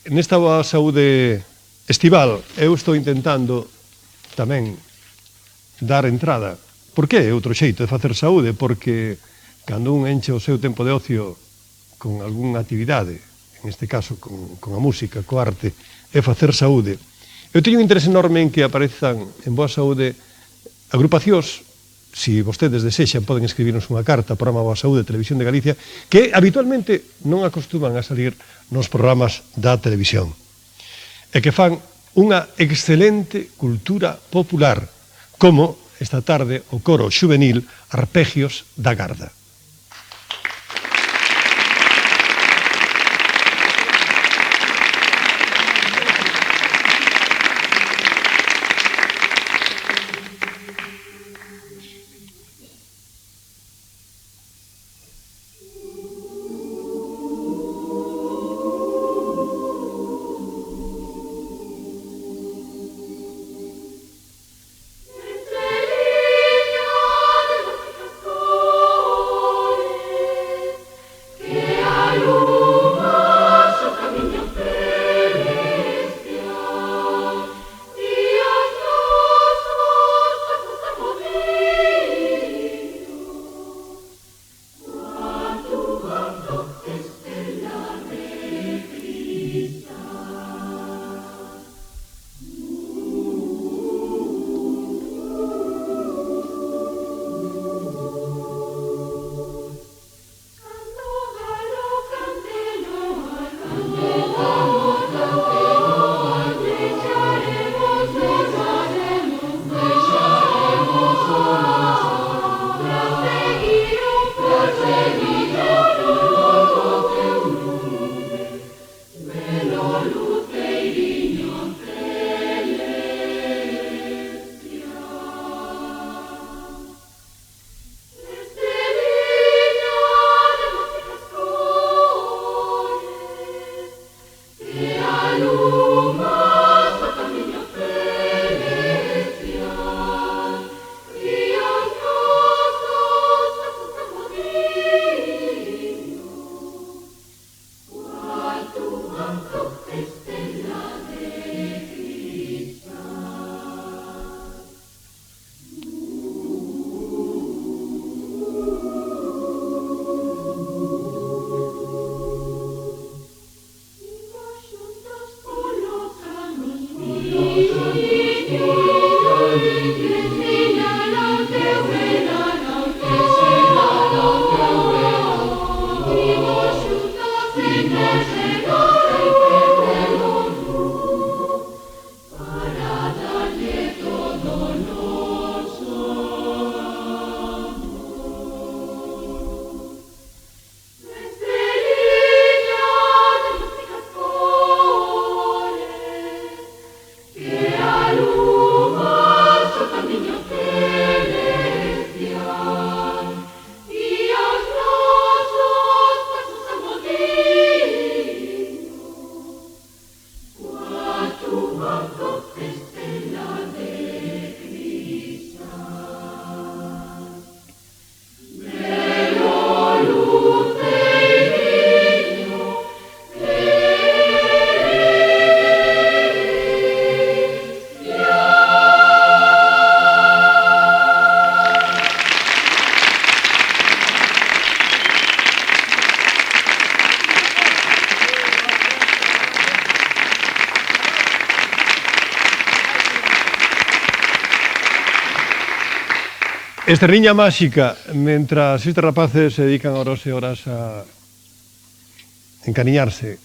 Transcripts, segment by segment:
nesta boa saúde estival eu estou intentando tamén dar entrada. Por que é outro xeito de facer saúde? Porque cando un enche o seu tempo de ocio con algunha actividade, en este caso con a música, co arte, é facer saúde. Eu teño un interés enorme en que aparezan en boa saúde agrupacións, se vostedes desexan, poden escribirnos unha carta ao programa Boa Saúde de Televisión de Galicia, que habitualmente non acostuman a salir nos programas da televisión. E que fan unha excelente cultura popular, como esta tarde o coro xuvenil Arpegios da Garda. Esta riña máxica, mentras estes rapaces se dedican horas e horas a encariñarse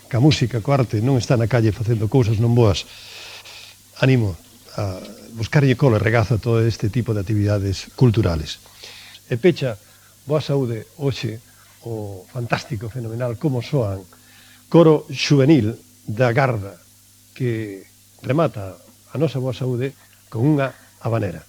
ca música, co arte, non está na calle facendo cousas non boas, animo a buscarlle colo e regazo a todo este tipo de actividades culturales. E pecha, boa saúde, hoxe, o fantástico, fenomenal, como soan, coro xuvenil da Garda, que remata a nosa boa saúde con unha habanera.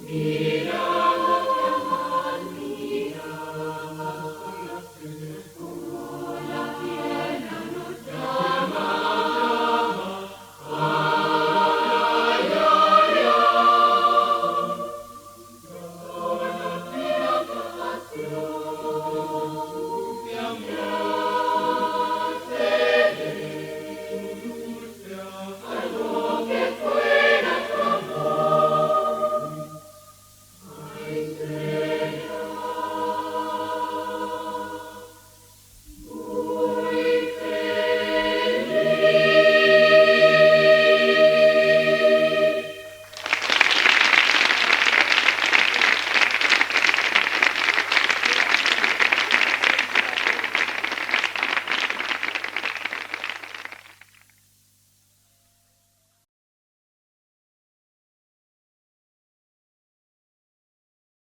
Via